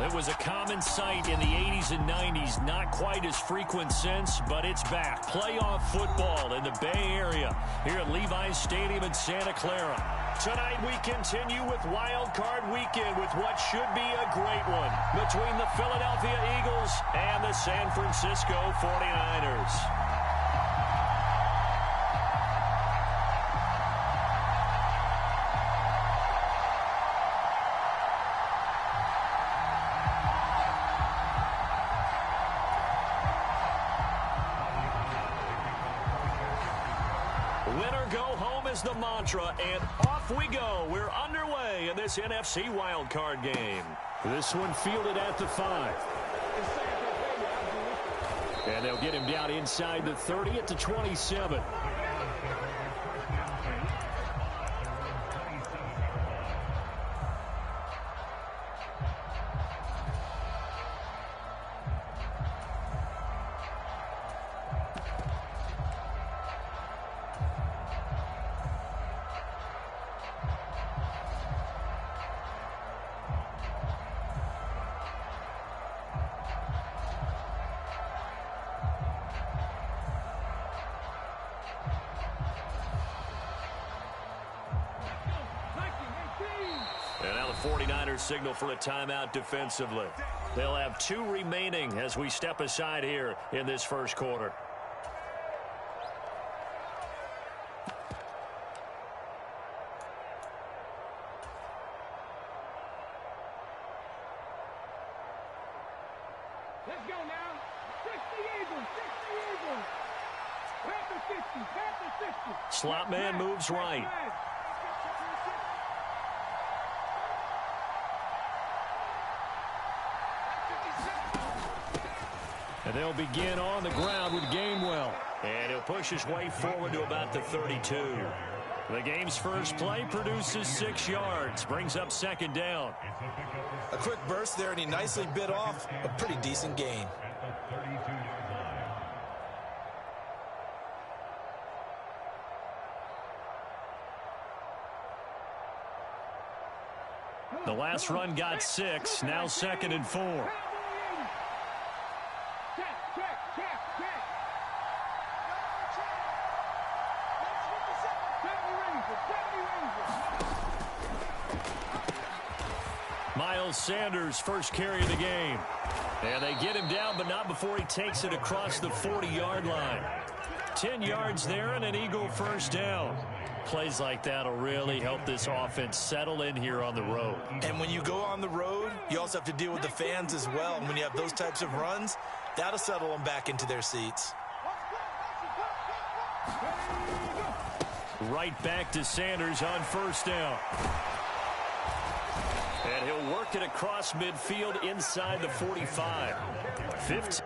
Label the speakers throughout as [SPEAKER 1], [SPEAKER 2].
[SPEAKER 1] It was a common sight in the 80s and 90s. Not quite as frequent since, but it's back. Playoff football in the Bay Area here at Levi's Stadium in Santa Clara. Tonight we continue with Wild Card Weekend with what should be a great one between the Philadelphia Eagles and the San Francisco 49ers. Winner go home is the mantra, and off we go. We're underway in this NFC wildcard game. This one fielded at the 5. And they'll get him down inside the 30 at the 27. And now the 49ers signal for a timeout defensively. They'll have 2 remaining as we step aside here in this first quarter.
[SPEAKER 2] Let's go now. 60 Eagles, 60 Eagles. Panther 50, Panther 50.
[SPEAKER 1] Slot man moves right. And they'll begin on the ground with Gainwell. And he'll push his way forward to about the 32. The game's first play produces 6 yards. Brings up second down.
[SPEAKER 3] A quick burst there, and he nicely bit off a pretty decent gain.
[SPEAKER 1] The last run got 6. Now 2nd and 4. Miles Sanders, first carry of the game. And they get him down, but not before he takes it across the 40-yard line. 10 yards there and an Eagle first down. Plays like that will really help this offense settle in here on the road.
[SPEAKER 3] And when you go on the road, you also have to deal with the fans as well. And when you have those types of runs, that'll settle them back into their seats.
[SPEAKER 1] Right back to Sanders on first down. And he'll work it across midfield inside the 45. 15.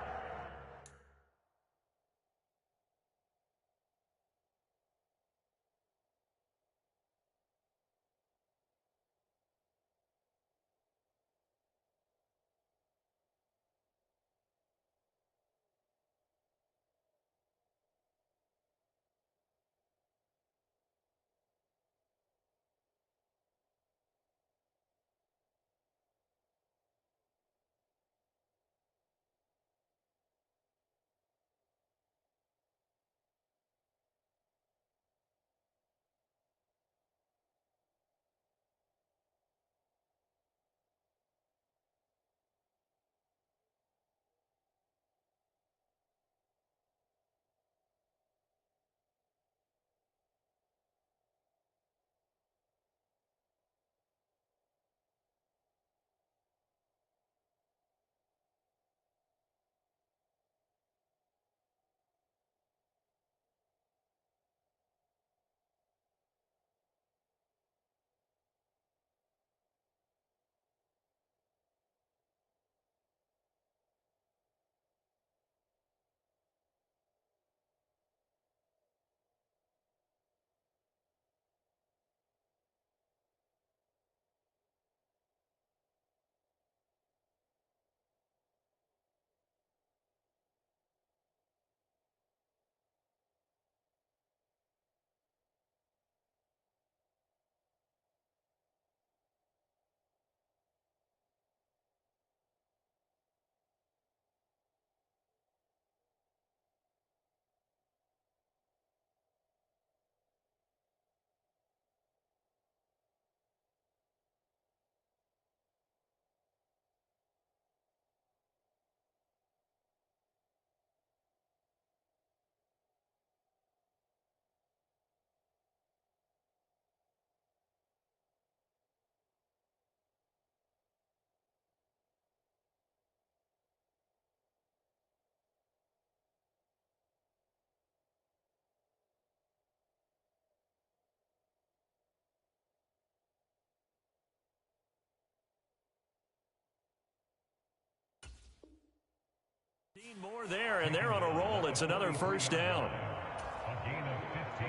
[SPEAKER 1] More there, and they're on a roll. It's another first down.
[SPEAKER 2] A gain of 15.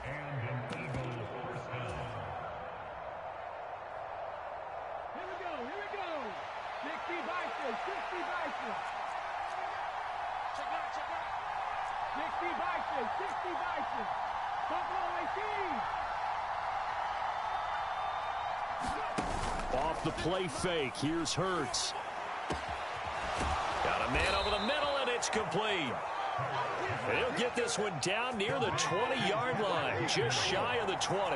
[SPEAKER 2] And an Eagles first down. Here we go, here we go. 60 Bison, 60 Bison. Check out, check out. 60 Bison, 60 Bison. Buffalo 18.
[SPEAKER 1] Off the play fake, here's Hurts. Got a man over the middle, and it's complete. He'll get this one down near the 20-yard line, just shy of the 20.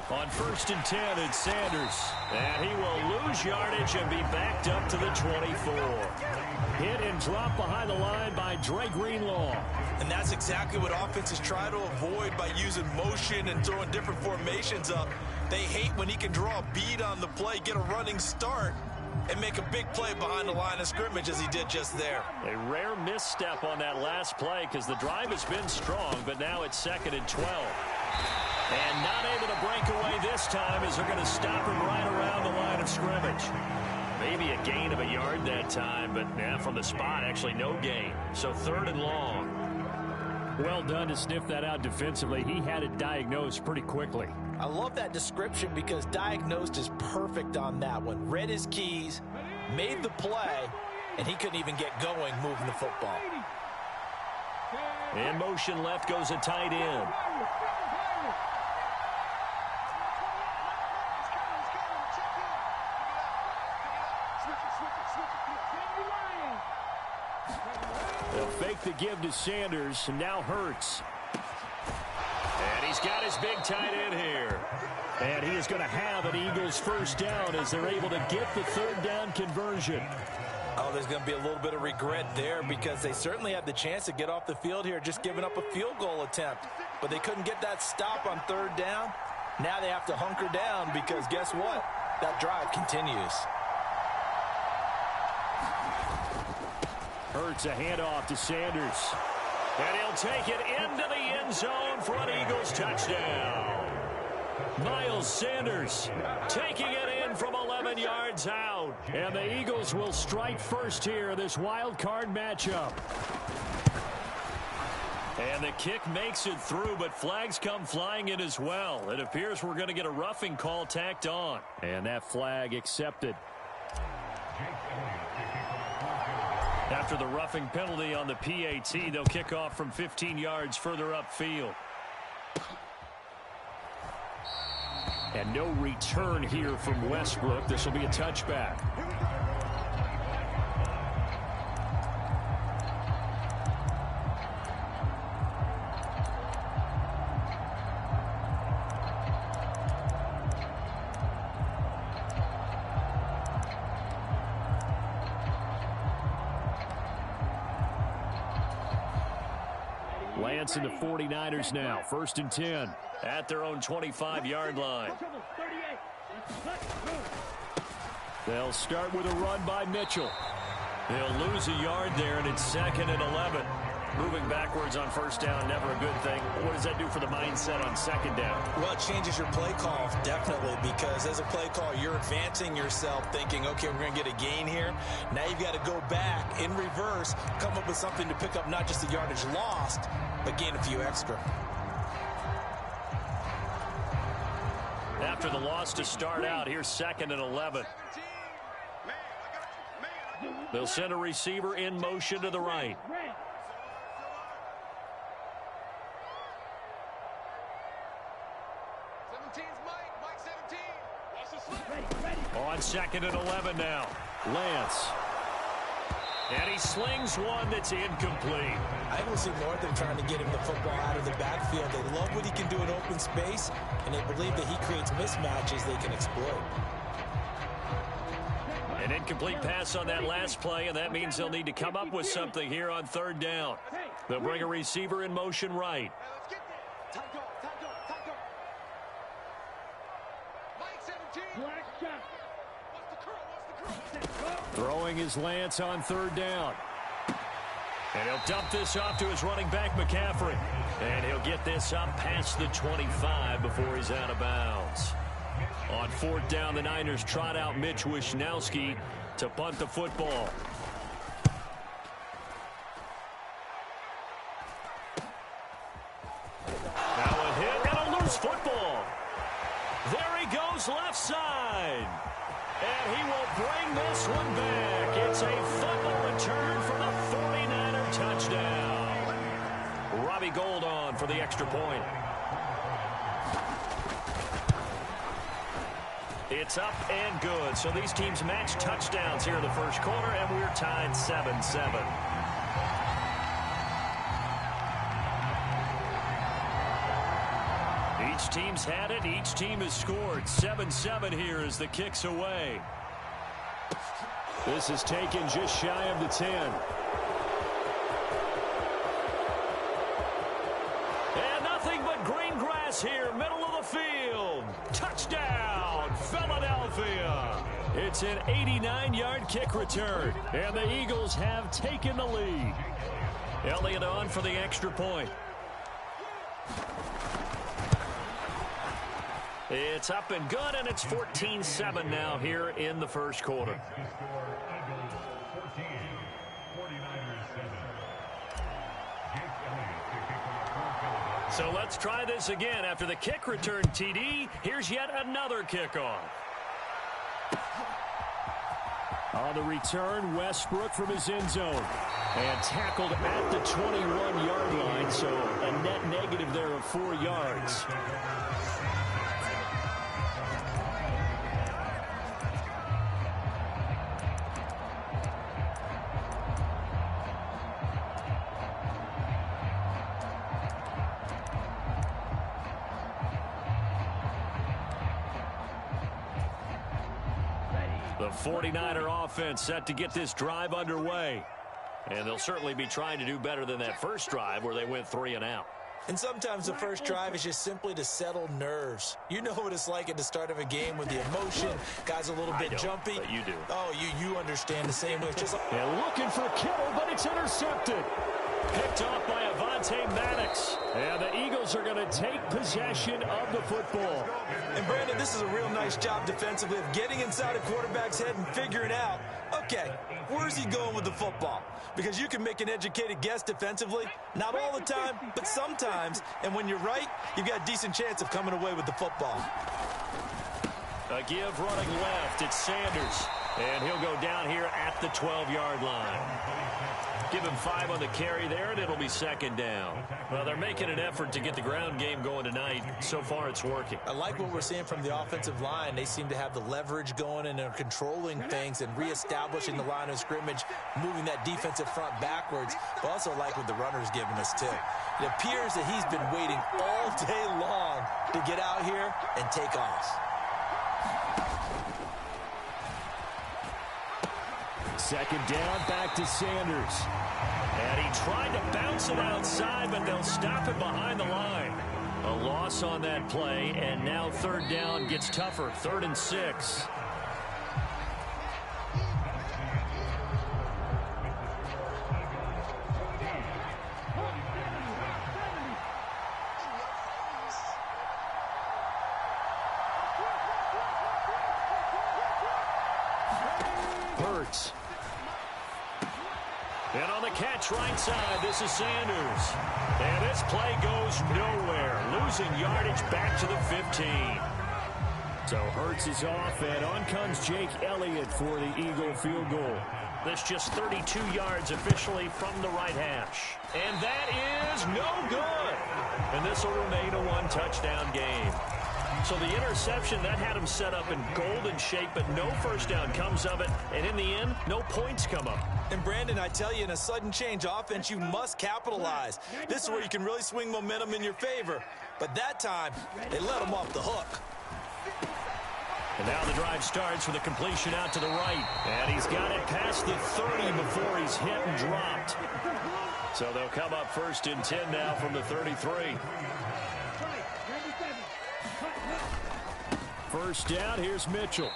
[SPEAKER 1] On 1st and 10, it's Sanders. And he will lose yardage and be backed up to the 24. Hit and drop behind the line by Dre Greenlaw.
[SPEAKER 3] And that's exactly what offenses try to avoid by using motion and throwing different formations up. They hate when he can draw a bead on the play, get a running start, and make a big play behind the line of scrimmage as he did just there.
[SPEAKER 1] A rare misstep on that last play because the drive has been strong, but now it's 2nd and 12. And not able to break away this time as they're going to stop him right around the line of scrimmage. Maybe a gain of a yard that time, but from the spot, actually no gain. So 3rd and long. Well done to sniff that out defensively. He had it diagnosed pretty quickly.
[SPEAKER 3] I love that description because diagnosed is perfect on that one. Read his keys, made the play, and he couldn't even get going moving the football.
[SPEAKER 1] In motion left goes a tight end. They'll fake the give to Sanders, and now Hurts. And he's got his big tight end here. And he is going to have an Eagles first down as they're able to get the 3rd down conversion.
[SPEAKER 3] Oh, there's going to be a little bit of regret there because they certainly had the chance to get off the field here, just giving up a field goal attempt. But they couldn't get that stop on 3rd down. Now they have to hunker down because guess what? That drive continues.
[SPEAKER 1] Hurts a handoff to Sanders. And he'll take it into the end zone for an Eagles touchdown. Miles Sanders taking it in from 11 yards out. And the Eagles will strike first here in this wild card matchup. And the kick makes it through, but flags come flying in as well. It appears we're going to get a roughing call tacked on. And that flag accepted. After the roughing penalty on the PAT, they'll kick off from 15 yards further upfield. And no return here from Westbrook. This will be a touchback. Lance and the 49ers now. 1st and 10 at their own 25-yard line. They'll start with a run by Mitchell. They'll lose a yard there, and it's 2nd and 11. Moving backwards on 1st down, never a good thing. What does that do for the mindset on 2nd down?
[SPEAKER 3] Well, it changes your play call, definitely, because as a play call, you're advancing yourself thinking, okay, we're going to get a gain here. Now you've got to go back in reverse, come up with something to pick up not just the yardage lost, but gain a few extra.
[SPEAKER 1] After the loss to start out, here's 2nd and 11. They'll send a receiver in motion to the right. On 2nd and 11 now. Lance. And he slings one that's incomplete.
[SPEAKER 3] I will see more of them trying to get him the football out of the backfield. They love what he can do in open space, and they believe that he creates mismatches they can exploit.
[SPEAKER 1] An incomplete pass on that last play, and that means they'll need to come up with something here on 3rd down. They'll bring a receiver in motion right. Throwing his Lance on 3rd down. And he'll dump this off to his running back, McCaffrey. And he'll get this up past the 25 before he's out of bounds. On fourth down, the Niners trot out Mitch Wishnowsky to punt the football. Now a hit and a loose football. There he goes left side. And he will bring this one back. It's a fumble return for the 49er touchdown. Robbie Gould on for the extra point. It's up and good. So these teams match touchdowns here in the first quarter, and we're tied 7-7. Each team's had it. Each team has scored. 7-7 here as the kick's away. This is taken just shy of the 10. And nothing but green grass here, middle of the field. Touchdown, Philadelphia. It's an 89-yard kick return, and the Eagles have taken the lead. Elliott on for the extra point. It's up and good, and it's 14-7 now here in the first quarter. So let's try this again. After the kick return, TD, here's yet another kickoff. On the return, Westbrook from his end zone. And tackled at the 21-yard line, so a net negative there of 4 yards. The 49er offense set to get this drive underway. And they'll certainly be trying to do better than that first drive where they went 3 and out.
[SPEAKER 3] And sometimes the first drive is just simply to settle nerves. You know what it's like at the start of a game with the emotion. Guys a little bit jumpy.
[SPEAKER 1] But you do.
[SPEAKER 3] Oh, you understand the same way. It's just
[SPEAKER 1] and looking for Kittle, but it's intercepted. Picked off by Avonte Maddox. And the Eagles are going to take possession of the football.
[SPEAKER 3] And Brandon, this is a real nice job defensively of getting inside a quarterback's head and figuring out, okay, where's he going with the football? Because you can make an educated guess defensively, not all the time, but sometimes. And when you're right, you've got a decent chance of coming away with the football.
[SPEAKER 1] A give running left. It's Sanders. And he'll go down here at the 12-yard line. Give him 5 on the carry there, and it'll be second down. Well, they're making an effort to get the ground game going tonight. So far, it's working.
[SPEAKER 3] I like what we're seeing from the offensive line. They seem to have the leverage going, and they're controlling things and reestablishing the line of scrimmage, moving that defensive front backwards. But also like what the runner's giving us, too. It appears that he's been waiting all day long to get out here and take off.
[SPEAKER 1] Second down, back to Sanders. And he tried to bounce it outside, but they'll stop it behind the line. A loss on that play, and now third down gets tougher. 3rd and 6. Hurts. And on the catch right side, this is Sanders. And this play goes nowhere. Losing yardage back to the 15. So Hurts is off, and on comes Jake Elliott for the Eagle field goal. This just 32 yards officially from the right hash. And that is no good. And this will remain a 1-touchdown game. So the interception, that had him set up in golden shape, but no first down comes of it. And in the end, no points come up.
[SPEAKER 3] And Brandon, I tell you, in a sudden change offense, you must capitalize. This is where you can really swing momentum in your favor. But that time, they let him off the hook.
[SPEAKER 1] And now the drive starts with a completion out to the right. And he's got it past the 30 before he's hit and dropped. So they'll come up 1st and 10 now from the 33. First down, here's Mitchell.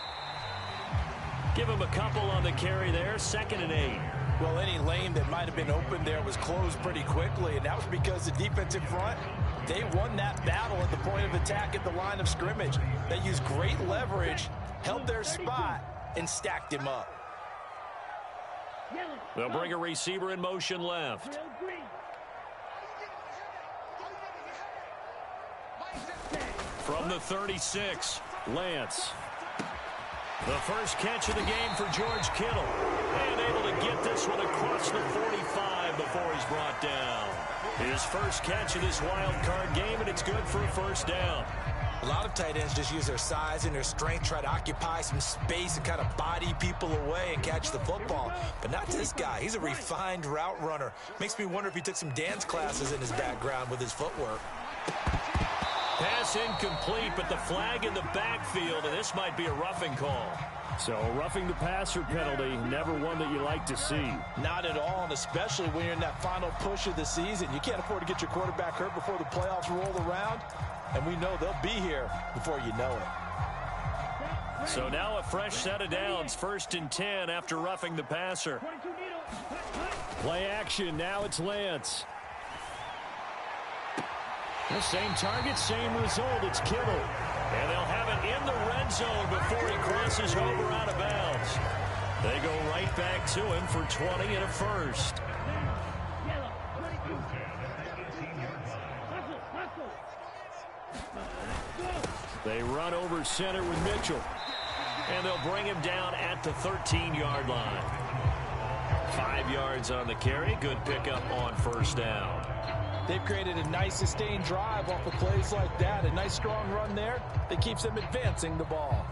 [SPEAKER 1] Give him a couple on the carry there, 2nd and 8.
[SPEAKER 3] Well, any lane that might have been open there was closed pretty quickly, and that was because the defensive front, they won that battle at the point of attack at the line of scrimmage. They used great leverage, held their spot, and stacked him up.
[SPEAKER 1] They'll bring a receiver in motion left. From the 36, Lance. The first catch of the game for George Kittle. And able to get this one across the 45 before he's brought down. His first catch of this wild card game, and it's good for a first down.
[SPEAKER 3] A lot of tight ends just use their size and their strength, try to occupy some space and kind of body people away and catch the football. But not this guy. He's a refined route runner. Makes me wonder if he took some dance classes in his background with his footwork.
[SPEAKER 1] Pass incomplete, but the flag in the backfield, and this might be a roughing call. So roughing the passer penalty, never one that you like to see.
[SPEAKER 3] Not at all, and especially when you're in that final push of the season. You can't afford to get your quarterback hurt before the playoffs roll around, and we know they'll be here before you know it.
[SPEAKER 1] So now a fresh set of downs, 1st and 10 after roughing the passer. Play action, now it's Lance. The same target, same result. It's Kittle. And they'll have it in the red zone before he crosses over out of bounds. They go right back to him for 20 and a first. They run over center with Mitchell. And they'll bring him down at the 13-yard line. 5 yards on the carry. Good pickup on first down.
[SPEAKER 3] They've created a nice sustained drive off of plays like that. A nice strong run there that keeps them advancing the ball.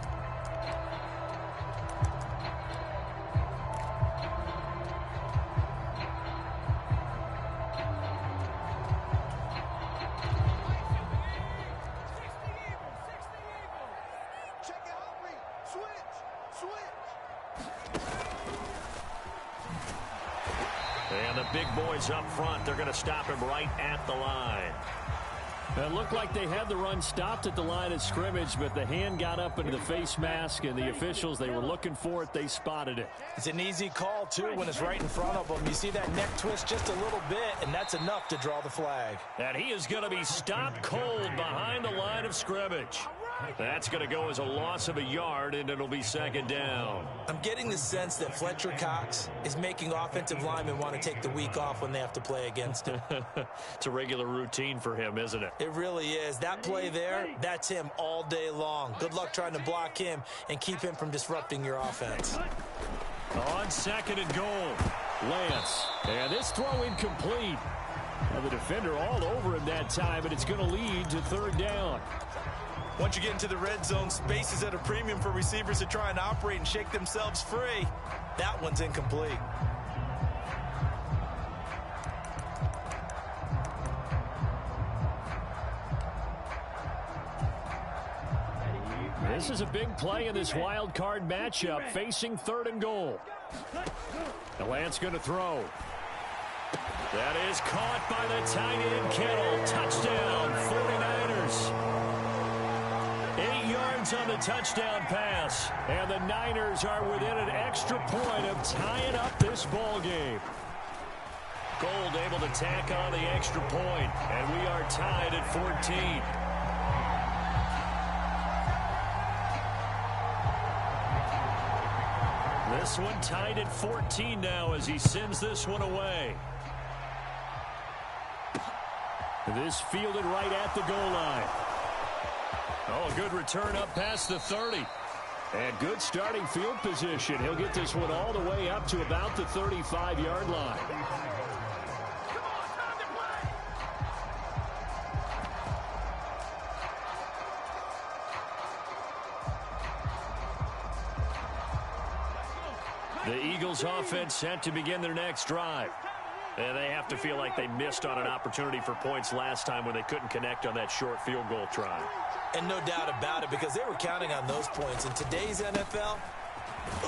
[SPEAKER 1] And the big boys up front, they're going to stop him right at the line. It looked like they had the run stopped at the line of scrimmage, but the hand got up into the face mask, and the officials, they were looking for it. They spotted it.
[SPEAKER 3] It's an easy call, too, when it's right in front of them. You see that neck twist just a little bit, and that's enough to draw the flag.
[SPEAKER 1] And he is going to be stopped cold behind the line of scrimmage. That's going to go as a loss of a yard, and it'll be 2nd down.
[SPEAKER 3] I'm getting the sense that Fletcher Cox is making offensive linemen want to take the week off when they have to play against him.
[SPEAKER 1] It's a regular routine for him, isn't it?
[SPEAKER 3] It really is. That play there, that's him all day long. Good luck trying to block him and keep him from disrupting your offense.
[SPEAKER 1] On 2nd and goal, Lance. And this throw incomplete. Well, the defender all over him that time, and it's going to lead to 3rd down.
[SPEAKER 3] Once you get into the red zone, space is at a premium for receivers to try and operate and shake themselves free. That one's incomplete.
[SPEAKER 1] This is a big play in this wild card matchup, facing 3rd and goal. The Lance going to throw. That is caught by the tight end Kittle. Touchdown, 49ers. 8 yards on the touchdown pass. And the Niners are within an extra point of tying up this ball game. Gold able to tack on the extra point, and we are tied at 14. This one tied at 14 now as he sends this one away. This fielded right at the goal line. Oh, a good return up past the 30. And good starting field position. He'll get this one all the way up to about the 35-yard line. The Eagles offense set to begin their next drive. And they have to feel like they missed on an opportunity for points last time when they couldn't connect on that short field goal try.
[SPEAKER 3] And no doubt about it, because they were counting on those points. In today's NFL,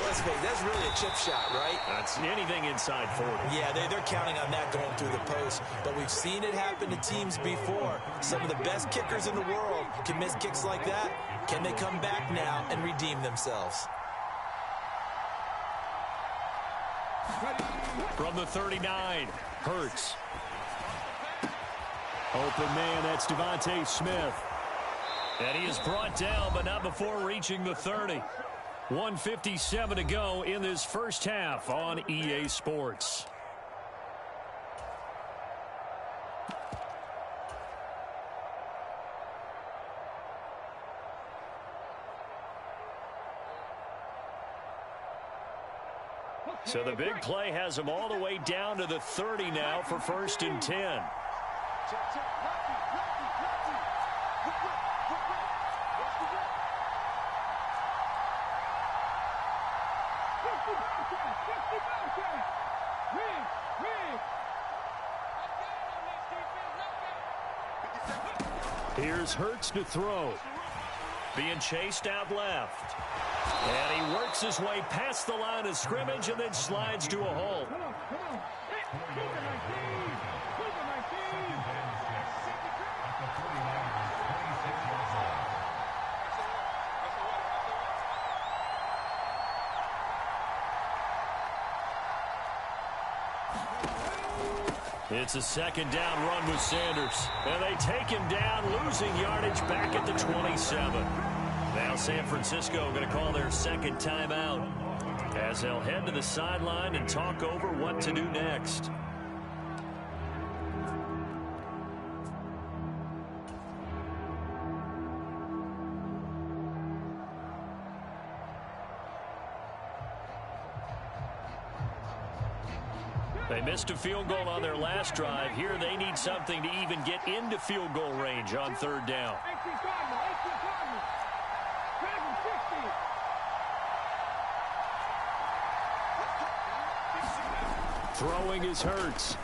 [SPEAKER 3] let's face it, that's really a chip shot, right?
[SPEAKER 1] That's anything inside 40.
[SPEAKER 3] Yeah, they're counting on that going through the post. But we've seen it happen to teams before. Some of the best kickers in the world can miss kicks like that. Can they come back now and redeem themselves?
[SPEAKER 1] From the 39, Hurts. Open man, that's Devontae Smith. And he is brought down, but not before reaching the 30. 1:57 to go in this first half on EA Sports. So the big play has him all the way down to the 30 now for 1st and 10. Here's Hurts to throw. Being chased out left. And he works his way past the line of scrimmage and then slides to a halt. It's a 2nd down run with Sanders. And they take him down, losing yardage back at the 27. Now San Francisco going to call their 2nd timeout as they'll head to the sideline and talk over what to do next. They missed a field goal on their last drive. Here they need something to even get into field goal range on 3rd down. Throwing is Hurts.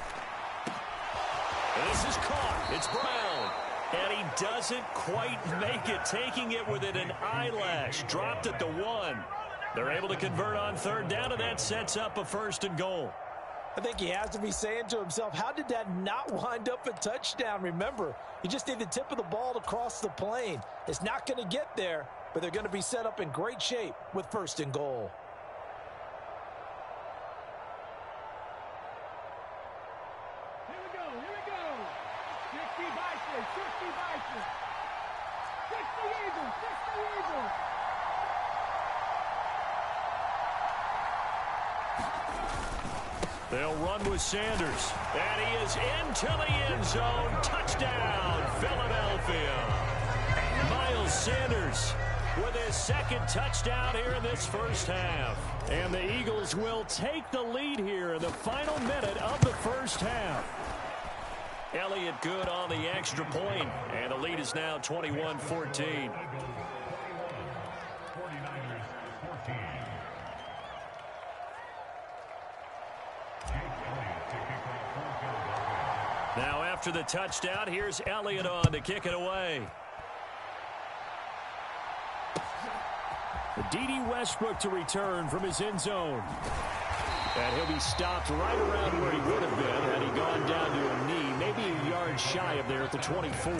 [SPEAKER 1] This is caught. It's Brown. And he doesn't quite make it, taking it within an eyelash. Dropped at the 1. They're able to convert on 3rd down, and that sets up a 1st and goal.
[SPEAKER 3] I think he has to be saying to himself, how did that not wind up a touchdown? Remember, you just need the tip of the ball to cross the plane. It's not going to get there, but they're going to be set up in great shape with 1st and goal.
[SPEAKER 2] Here we go. 60 Bison, 60 Bison. 60 Eagles, 60 Eagles.
[SPEAKER 1] They'll run with Sanders. And he is into the end zone. Touchdown, Philadelphia. Miles Sanders with his 2nd touchdown here in this first half. And the Eagles will take the lead here in the final minute of the first half. Elliott good on the extra point, and the lead is now 21-14. Now after the touchdown, here's Elliott on to kick it away. D.D. Westbrook to return from his end zone. And he'll be stopped right around where he would have been had he gone down to a knee, maybe a yard shy of there at the 24.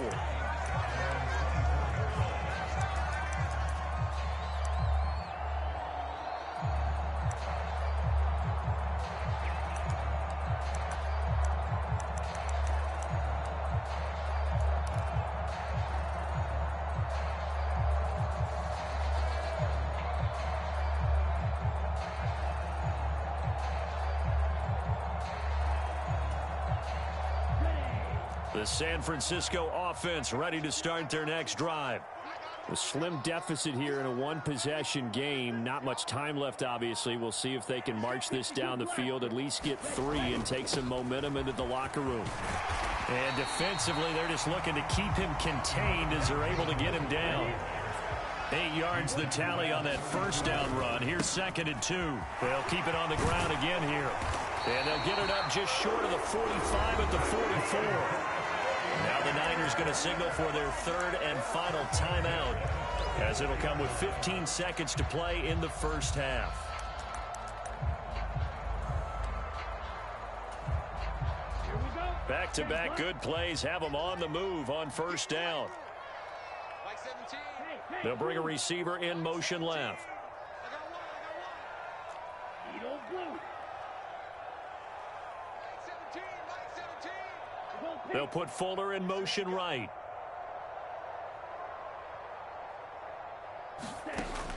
[SPEAKER 1] The San Francisco offense ready to start their next drive. A slim deficit here in a 1-possession game. Not much time left, obviously. We'll see if they can march this down the field, at least get 3 and take some momentum into the locker room. And defensively, they're just looking to keep him contained as they're able to get him down. 8 yards the tally on that first down run. Here's 2nd and 2. They'll keep it on the ground again here. And they'll get it up just short of the 45 at the 44. Now the Niners going to signal for their 3rd and final timeout, as it'll come with 15 seconds to play in the first half. Back-to-back good plays have them on the move on 1st down. They'll bring a receiver in motion left. They'll put Fuller in motion right.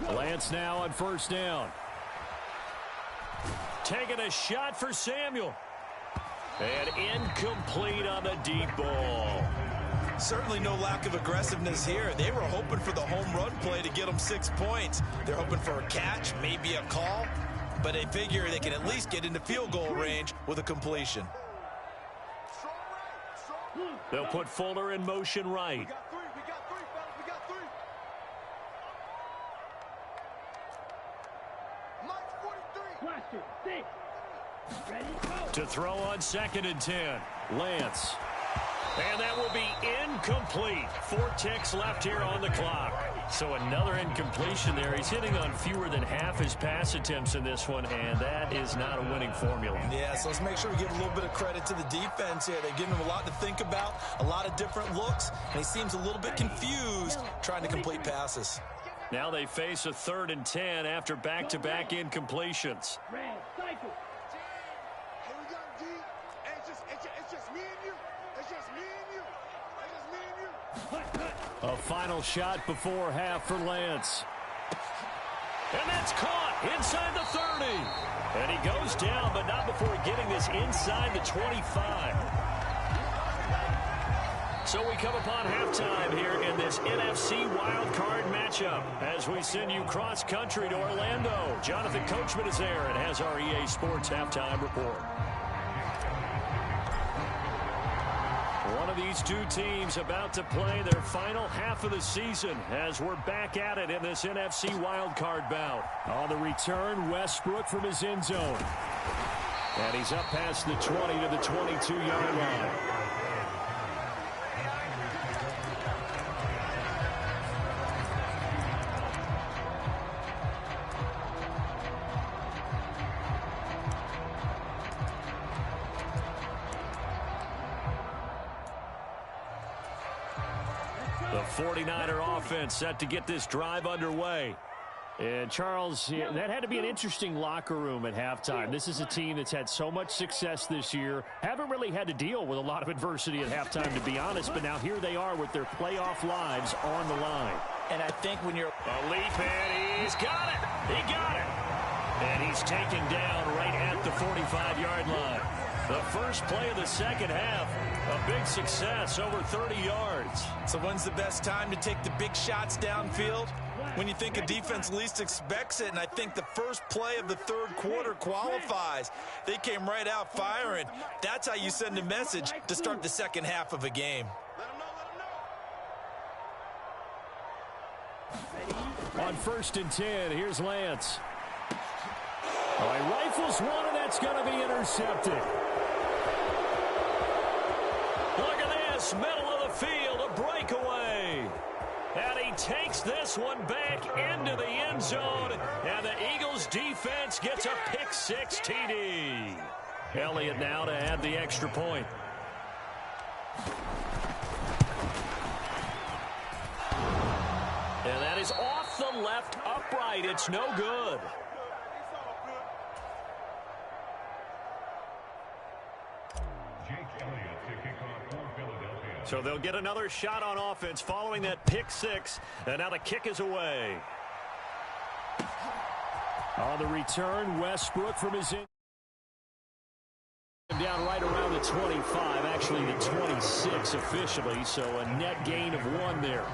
[SPEAKER 1] Lance now on first down. Taking a shot for Samuel. And incomplete on the deep ball.
[SPEAKER 3] Certainly no lack of aggressiveness here. They were hoping for the home run play to get them 6 points. They're hoping for a catch, maybe a call, but they figure they can at least get into field goal range with a completion.
[SPEAKER 1] They'll put Fuller in motion right.
[SPEAKER 2] We got three, fellas. We got three. Mike 43. Watch it. 6. Ready, go.
[SPEAKER 1] To throw on 2nd and 10. Lance. And that will be incomplete. 4 ticks left here on the clock. So another incompletion there. He's hitting on fewer than half his pass attempts in this one, and that is not a winning formula.
[SPEAKER 3] Yeah, so let's make sure we give a little bit of credit to the defense here. They're giving him a lot to think about, a lot of different looks, and he seems a little bit confused trying to complete passes.
[SPEAKER 1] Now they face a 3rd and 10 after back-to-back incompletions.
[SPEAKER 2] Red, cycle.
[SPEAKER 4] Hey, we got D. Hey, it's just me and you. It's just me and you. It's just me and you.
[SPEAKER 1] A final shot before half for Lance. And that's caught inside the 30. And he goes down, but not before getting this inside the 25. So we come upon halftime here in this NFC wildcard matchup as we send you cross-country to Orlando. Jonathan Coachman is there and has our EA Sports halftime report. One of these two teams about to play their final half of the season as we're back at it in this NFC wildcard bout. On the return, Westbrook from his end zone. And he's up past the 20 to the 22-yard line. The 49er offense set to get this drive underway. And Charles, that had to be an interesting locker room at halftime. This is a team that's had so much success this year. Haven't really had to deal with a lot of adversity at halftime, to be honest. But now here they are with their playoff lives on the line.
[SPEAKER 3] And I think when you're
[SPEAKER 1] a leap, and he's got it. He got it. And he's taken down right at the 45-yard line. The first play of the second half, a big success, over 30 yards.
[SPEAKER 3] So when's the best time to take the big shots downfield? When you think a defense least expects it, and I think the first play of the third quarter qualifies. They came right out firing. That's how you send a message to start the second half of a game.
[SPEAKER 1] On 1st and 10, here's Lance. Oh, he rifles one, and that's going to be intercepted. Look at this, middle of the field, a breakaway. And he takes this one back into the end zone, and the Eagles defense gets a pick-6 TD. Elliott now to add the extra point. And that is off the left upright. It's no good. So they'll get another shot on offense following that pick-6, and now the kick is away. On the return, Westbrook from his in. Down right around the 25, actually the 26 officially, so a net gain of 1 there.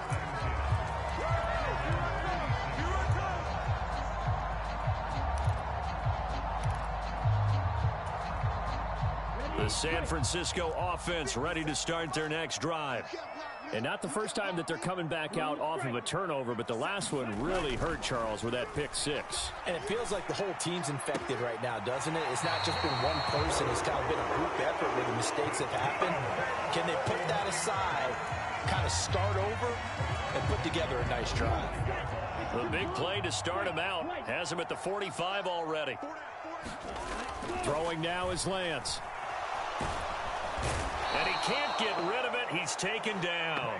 [SPEAKER 1] The San Francisco offense ready to start their next drive. And not the first time that they're coming back out off of a turnover, but the last one really hurt, Charles, with that pick-6.
[SPEAKER 3] And it feels like the whole team's infected right now, doesn't it? It's not just been one person. It's kind of been a group effort where the mistakes have happened. Can they put that aside, kind of start over, and put together a nice drive?
[SPEAKER 1] The big play to start him out. Has him at the 45 already. Throwing now is Lance. And he can't get rid of it. He's taken down.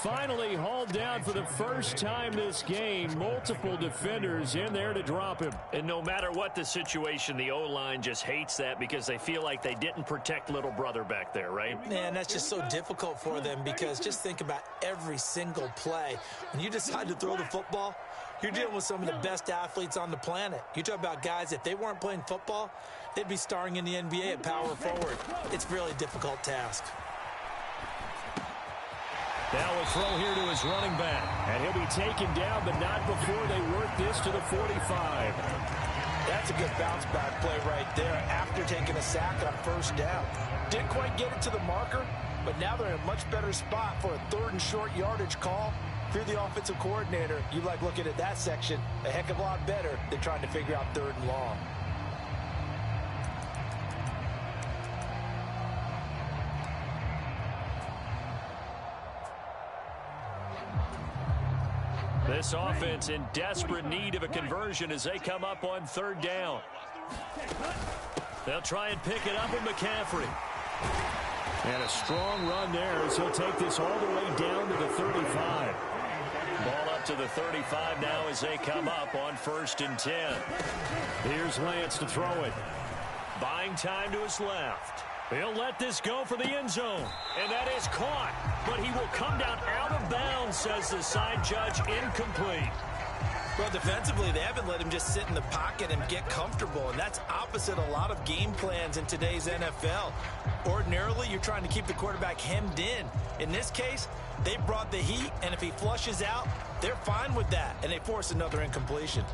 [SPEAKER 1] Finally hauled down for the first time this game. Multiple defenders in there to drop him. And no matter what the situation, the O-line just hates that because they feel like they didn't protect little brother back there, right?
[SPEAKER 3] Man, that's just so difficult for them because just think about every single play. When you decide to throw the football, you're dealing with some of the best athletes on the planet. You talk about guys, if they weren't playing football, they'd be starring in the NBA at power forward. It's a really difficult task.
[SPEAKER 1] Now a throw here to his running back. And he'll be taken down, but not before they work this to the 45.
[SPEAKER 3] That's a good bounce-back play right there after taking a sack on first down. Didn't quite get it to the marker, but now they're in a much better spot for a 3rd and short yardage call. If you're the offensive coordinator, you like looking at that section a heck of a lot better than trying to figure out 3rd and long.
[SPEAKER 1] This offense in desperate need of a conversion as they come up on 3rd down. They'll try and pick it up with McCaffrey. And a strong run there as he'll take this all the way down to the 35. Ball up to the 35 now as they come up on 1st and 10. Here's Lance to throw it. Buying time to his left. He'll let this go for the end zone. And that is caught. But he will come down out of bounds, says the side judge. Incomplete.
[SPEAKER 3] Well, defensively, they haven't let him just sit in the pocket and get comfortable, and that's opposite a lot of game plans in today's NFL. Ordinarily, you're trying to keep the quarterback hemmed in. In this case, they brought the heat, and if he flushes out, they're fine with that, and they force another incompletion.